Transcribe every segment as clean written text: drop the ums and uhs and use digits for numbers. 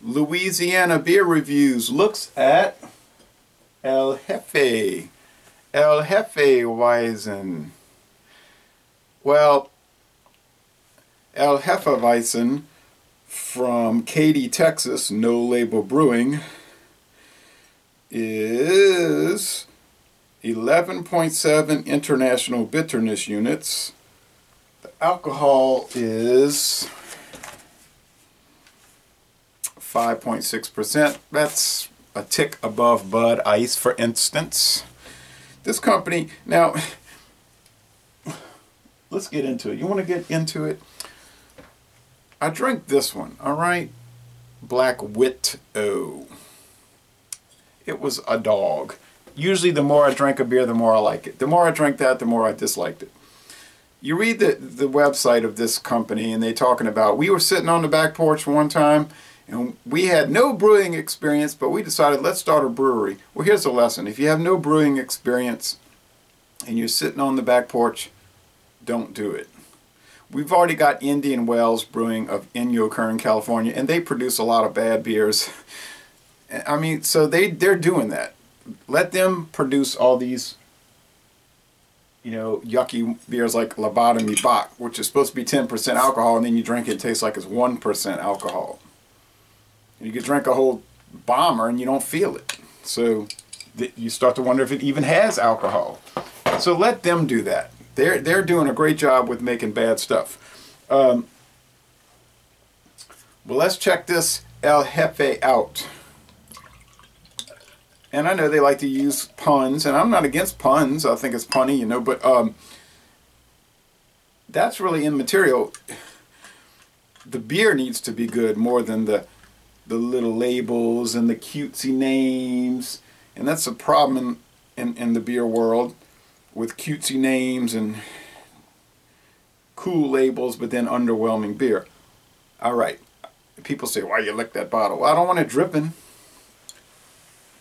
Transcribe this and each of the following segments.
Louisiana Beer Reviews looks at Hefe. Hefe Weizen. Well, Hefe Weizen from Katy, Texas, No Label Brewing, is 11.7 international bitterness units. The alcohol is 5.6%. That's a tick above Bud Ice, for instance. This company, now, let's get into it. You want to get into it? I drank this one, all right? Black Widow. It was a dog. Usually the more I drank a beer, the more I like it. The more I drank that, the more I disliked it. You read the website of this company, and they're talking about, we were sitting on the back porch one time, and we had no brewing experience, but we decided, let's start a brewery. Well, here's the lesson. If you have no brewing experience and you're sitting on the back porch, don't do it. We've already got Indian Wells Brewing in Kern, California, and they produce a lot of bad beers. I mean, so they're doing that. Let them produce all these, you know, yucky beers like Lobotomy Bock, which is supposed to be 10% alcohol, and then you drink it, it tastes like it's 1% alcohol. You could drink a whole bomber and you don't feel it. So you start to wonder if it even has alcohol. So let them do that. They're doing a great job with making bad stuff. Well, let's check this Hefe out. And I know they like to use puns, and I'm not against puns. I think it's punny, you know, but that's really immaterial. The beer needs to be good more than the little labels and the cutesy names. And that's a problem in the beer world, with cutesy names and cool labels, but then underwhelming beer. All right. People say, why you lick that bottle? Well, I don't want it dripping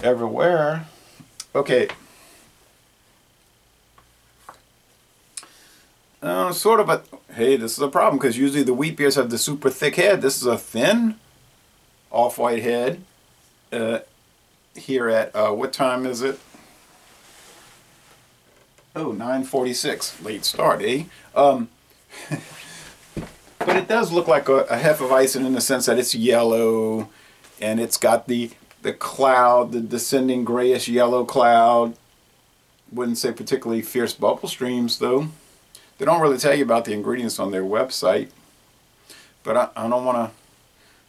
everywhere. Okay. Sort of a, hey, this is a problem, because usually the wheat beers have the super thick head. This is a thin off-white head. Here at, what time is it? Oh, 9:46. Late start, eh? But it does look like a Hefeweizen in the sense that it's yellow, and it's got the cloud, the descending grayish yellow cloud. Wouldn't say particularly fierce bubble streams, though. They don't really tell you about the ingredients on their website. But I don't want to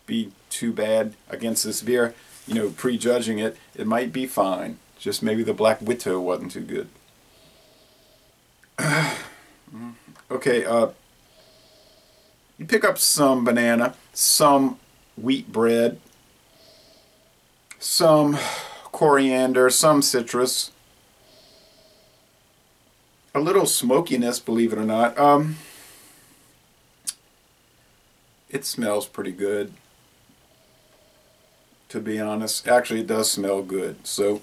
be too bad against this beer, you know, prejudging it. It might be fine. Just maybe the Black Widow wasn't too good. Okay, you pick up some banana, some wheat bread, some coriander, some citrus, a little smokiness, believe it or not. It smells pretty good, to be honest. Actually, it does smell good. So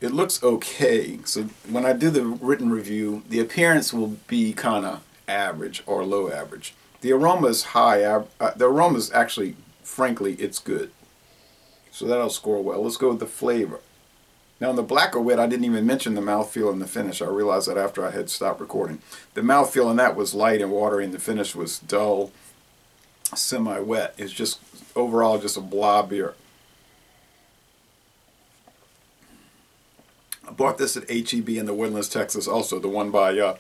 it looks okay. So when I do the written review, the appearance will be kind of average or low average. The aroma is high. The aroma is actually, frankly, it's good. So that'll score well. Let's go with the flavor. Now in the Black Wit, I didn't even mention the mouthfeel and the finish. I realized that after I had stopped recording. The mouthfeel in that was light and watery, and the finish was dull, semi-wet. It's just, overall, just a blah beer. I bought this at HEB in the Woodlands, Texas, also the one by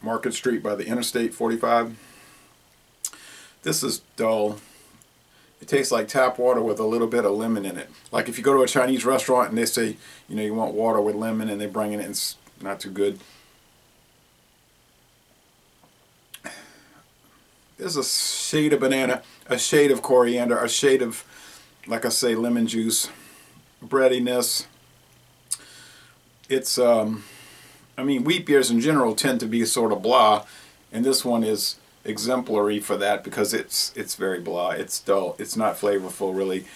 Market Street by the Interstate 45. This is dull. It tastes like tap water with a little bit of lemon in it. Like if you go to a Chinese restaurant and they say, you know, you want water with lemon, and they bring it in, it's not too good. There's a shade of banana, a shade of coriander, a shade of, like I say, lemon juice, breadiness. It's, I mean, wheat beers in general tend to be sort of blah, and this one is exemplary for that because it's very blah. It's dull. It's not flavorful, really.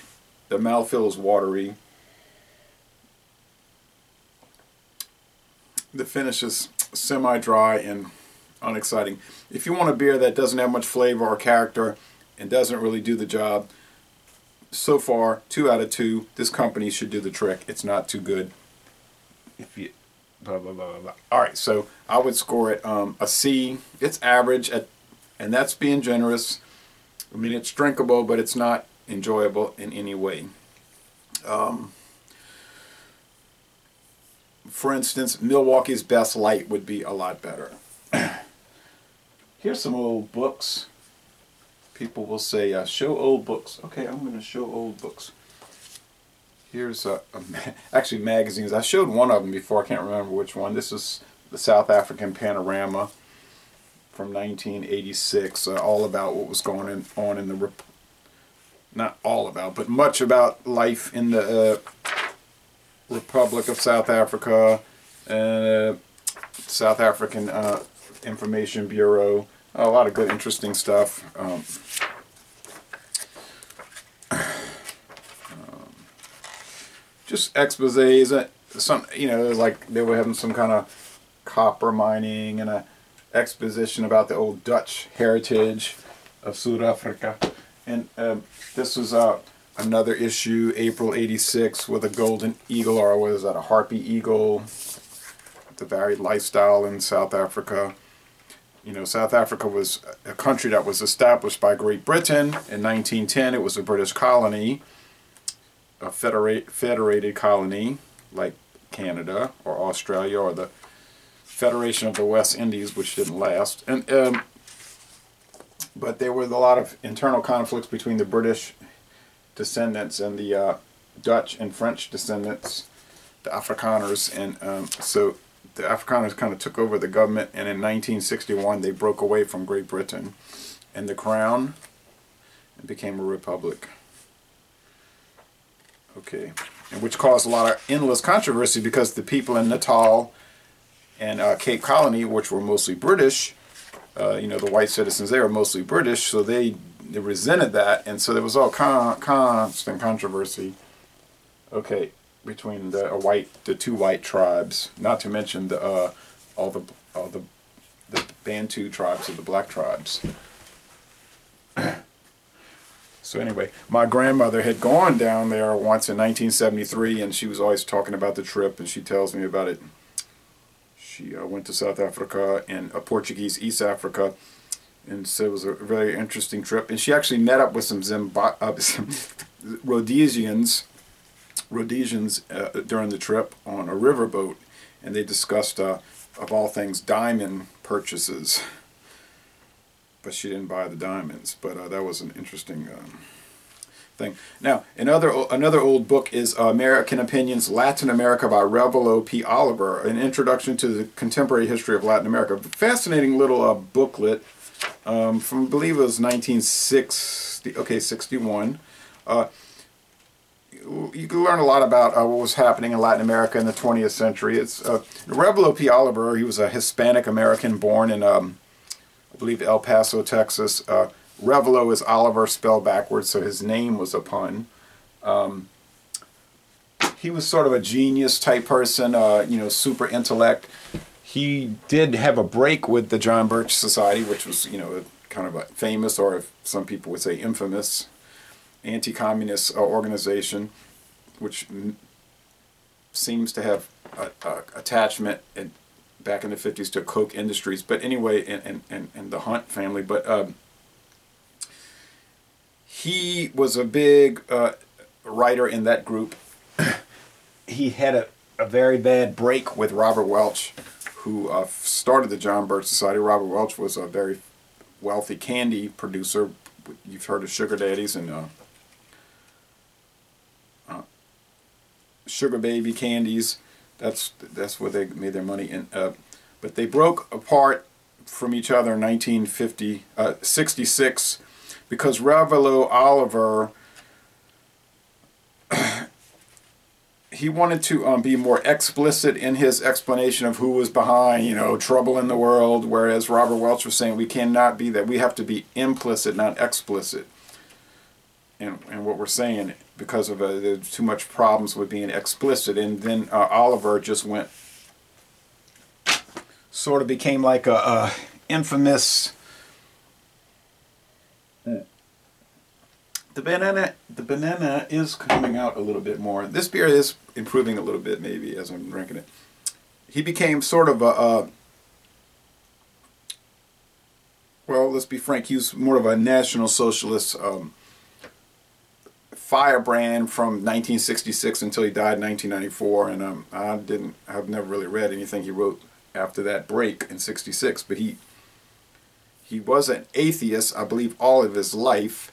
The mouthfeel is watery. The finish is semi-dry and unexciting. If you want a beer that doesn't have much flavor or character and doesn't really do the job, so far, 2 out of 2. This company should do the trick. It's not too good. If you blah blah blah blah. All right, so I would score it a C. It's average and that's being generous. I mean, it's drinkable, but it's not enjoyable in any way. For instance, Milwaukee's Best Light would be a lot better. Here's some old books. People will say, show old books. Okay, I'm going to show old books. Here's actually magazines. I showed one of them before. I can't remember which one. This is the South African Panorama from 1986. All about what was going on in the... Not all about, but much about life in the Republic of South Africa, South African Information Bureau. A lot of good, interesting stuff. Just exposés. Some, like they were having some kind of copper mining and a exposition about the old Dutch heritage of South Africa. And this was another issue, April '86, with a golden eagle, or what is that, a harpy eagle, the varied lifestyle in South Africa. South Africa was a country that was established by Great Britain in 1910. It was a British colony, a federated colony, like Canada or Australia or the Federation of the West Indies, which didn't last. And but there were a lot of internal conflicts between the British descendants and the Dutch and French descendants, the Afrikaners, and so the Afrikaners kind of took over the government, and in 1961 they broke away from Great Britain and the Crown and became a republic. Okay, and which caused a lot of endless controversy because the people in Natal and Cape Colony, which were mostly British, the white citizens there were mostly British, so they resented that, and so there was all constant controversy. Okay, between the two white tribes, not to mention all the Bantu tribes of the black tribes. So anyway, my grandmother had gone down there once in 1973, and she was always talking about the trip, and she tells me about it. She went to South Africa and Portuguese East Africa, and so it was a very interesting trip. And she actually met up with some Rhodesians during the trip on a riverboat, and they discussed, of all things, diamond purchases. But she didn't buy the diamonds. But that was an interesting thing. Now, another old book is American Opinions, Latin America by Revelo P. Oliver, an introduction to the contemporary history of Latin America. Fascinating little booklet from, I believe it was 61. You can learn a lot about what was happening in Latin America in the 20th century. It's Revelo P. Oliver. He was a Hispanic American born in, I believe, El Paso, Texas. Revelo is Oliver spelled backwards, so his name was a pun. He was sort of a genius type person, super intellect. He did have a break with the John Birch Society, which was, kind of a famous, or if some people would say infamous, anti-communist organization, which seems to have attachment back in the 50s to Koch Industries. But anyway, and the Hunt family. But he was a big writer in that group. He had a very bad break with Robert Welch, who started the John Birch Society. Robert Welch was a very wealthy candy producer. You've heard of sugar daddies and sugar baby candies. That's where they made their money. And but they broke apart from each other in 1966 because Revelo Oliver, he wanted to be more explicit in his explanation of who was behind, trouble in the world, whereas Robert Welch was saying we cannot be that. We have to be implicit, not explicit. And what we're saying, because of there's too much problems with being explicit. And then Oliver just sort of became like a infamous, The banana is coming out a little bit more. This beer is improving a little bit, maybe, as I'm drinking it. He became sort of a well, let's be frank, he was more of a National Socialist firebrand from 1966 until he died in 1994, and I've never really read anything he wrote after that break in '66, but he was an atheist, I believe, all of his life,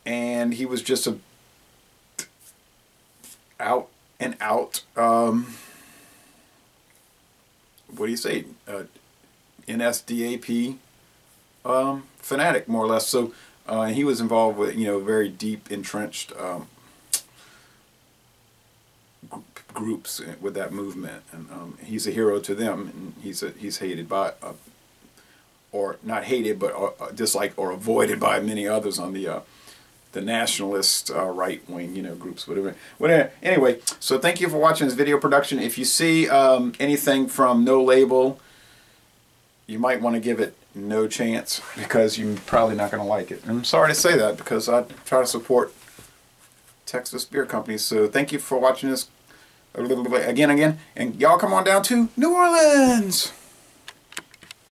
and he was just a out and out what do you say, NSDAP fanatic, more or less. So he was involved with, very deep entrenched groups with that movement, and he's a hero to them, and he's hated by or not hated, but disliked or avoided by many others on the nationalist right wing, groups, whatever. Anyway, so thank you for watching this video production. If you see anything from No Label, you might want to give it no chance, because you're probably not going to like it. And I'm sorry to say that, because I try to support Texas beer companies. So thank you for watching this again, and y'all come on down to New Orleans.